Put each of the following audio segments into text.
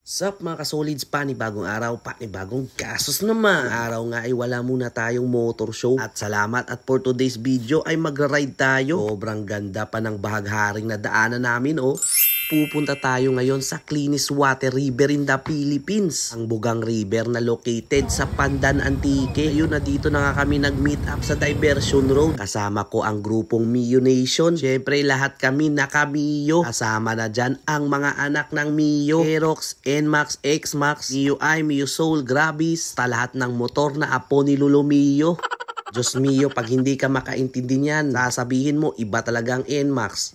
Sup mga kasolids, panibagong araw, panibagong gasos naman. Araw nga ay wala muna tayong motor show. At salamat at for today's video ay magra-ride tayo. Sobrang ganda pa ng bahagharing na daanan namin Pupunta tayo ngayon sa cleanest water river in the Philippines. Ang Bugang River na located sa Pandan Antique. Ayun na dito na nga kami nag-meet up sa Diversion Road. Kasama ko ang grupong Mio Nation. Siyempre lahat kami naka-Mio. Kasama na dyan ang mga anak ng Mio. Aerox, NMAX, XMAX, Mio I, Mio Soul, Gravis. Lahat ng motor na apo ni Lolo Mio. Diyos Mio, pag hindi ka makaintindi niyan, sasabihin mo iba talagang NMAX.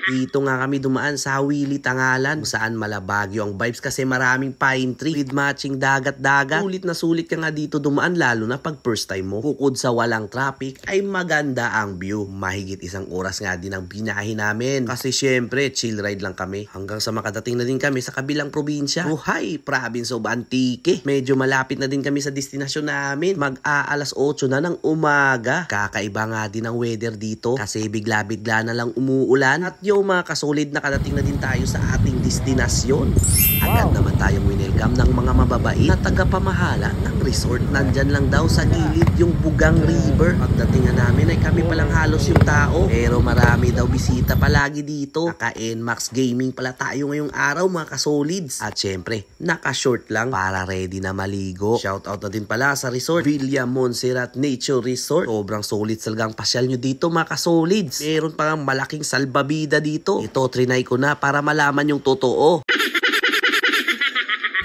Dito nga kami dumaan sa Hawili Tangalan, kung saan malabagyo ang vibes kasi maraming pine tree with matching dagat-dagat. Sulit na sulit ka nga dito dumaan, lalo na pag first time mo. Bukod sa walang traffic ay maganda ang view. Mahigit 1 oras nga din ang binahe namin kasi syempre chill ride lang kami hanggang sa makadating na din kami sa kabilang probinsya, Buhay, Province of Antique. Medyo malapit na din kami sa destinasyon namin. Mag-aalas 8 na ng umaga. Kakaiba nga din ang weather dito kasi bigla-bigla na lang umuulan. At mga kasolid, nakadating na din tayo sa ating destinasyon. Agad naman tayong winelcome ng mga mababait na tagapamahala ng resort. Nandyan lang daw sa gilid yung Bugang River. Pagdating nga namin ay kami palang halos yung tao. Pero marami daw bisita palagi dito. Naka-NMAX Gaming pala tayo ngayong araw mga kasolids. At syempre, naka-short lang para ready na maligo. Shoutout na din pala sa resort, Villa Montserrat Nature Resort. Sobrang solid talagang pasyal nyo dito mga kasolids. Meron pa nga malaking salbabida dito. Ito, trinay ko na para malaman yung totoo.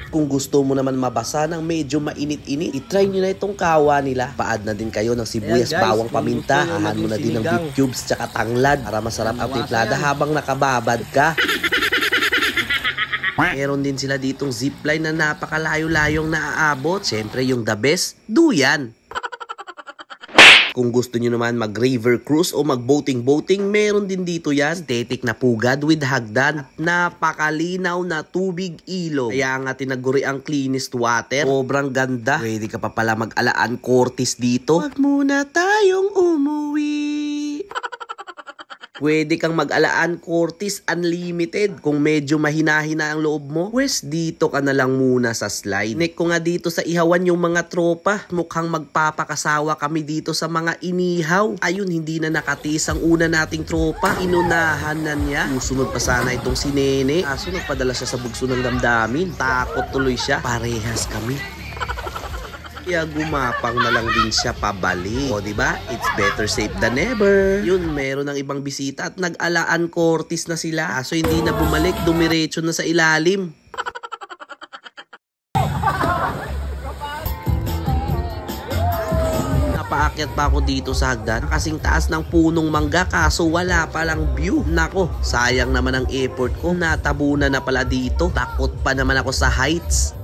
Kung gusto mo naman mabasa ng medyo mainit-init, itry nyo na itong kawa nila. Paad na din kayo ng sibuyas, bawang, paminta. Ahan mo na din ng beef cubes tsaka tanglad para masarap ang timplada habang nakababad ka. Meron din sila ditong zipline na napakalayo-layong naaabot. Siyempre yung the best, duyan. Kung gusto nyo naman mag-river cruise o mag-boating, meron din dito yan. Aesthetic na pugad with hagdan at napakalinaw na tubig ilog. Kaya nga tinaguri ang cleanest water. Sobrang ganda. Pwede ka pa pala mag-alaan Cortis dito. Wag muna tayong umuwi. Pwede kang mag-alaan Cortis Unlimited. Kung medyo mahina-hina ang loob mo, pwes dito ka na lang muna sa slide. Nek ko nga dito sa ihawan yung mga tropa. Mukhang magpapakasawa kami dito sa mga inihaw. Ayun, hindi na nakatis ang una nating tropa. Inunahan na niya. Susunod pa sana itong si Nene. Kaso nagpadala siya sa bugso ng damdamin. Takot tuloy siya. Parehas kami. Kaya gumapang na lang din siya pabalik. O diba? It's better safe than never. Yun, meron ng ibang bisita at nag-alaan Cortis na sila. Kaso hindi na bumalik, dumiretso na sa ilalim. Napaakyat pa ako dito sa hagdan. Kasing taas ng punong mangga kaso wala palang view. Nako, sayang naman ang effort ko. Natabunan na pala dito. Takot pa naman ako sa heights.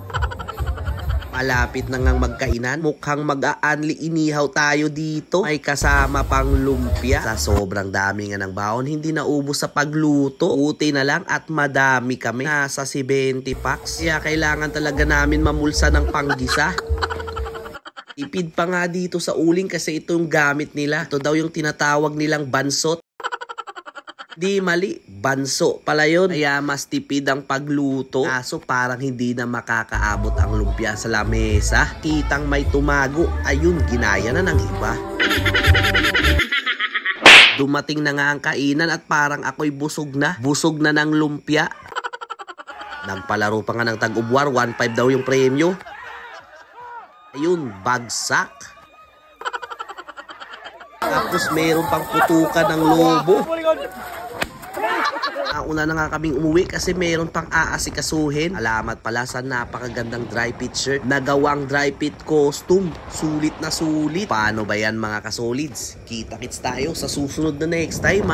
Malapit na ngang magkainan. Mukhang mag-a-anli inihaw tayo dito. May kasama pang lumpia. Sa sobrang dami nga ng baon, hindi naubos sa pagluto. Uti na lang at madami kami. Nasa 70 packs. Kaya kailangan talaga namin mamulsa ng panggisa. Ipid pa nga dito sa uling kasi ito yung gamit nila. Ito daw yung tinatawag nilang bansot. Di mali, banso pala yun. Kaya mas tipid ang pagluto. Kaso parang hindi na makakaabot ang lumpia sa lamesa. Kitang may tumago. Ayun, ginaya na ng iba. Dumating na nga ang kainan at parang ako'y busog na. Busog na ng lumpia. Nagpalaro pa nga ng tag-ubwar. 1.5 daw yung premyo. Ayun, bagsak. Tapos meron pang putukan ng lobo. Una na nga kaming umuwi kasi meron pang aasikasuhin. Alamat pala sa napakagandang dry fit shirt. Nagawang dry fit costume. Sulit na sulit. Paano ba yan mga kasolids? Kita-kits tayo sa susunod na next time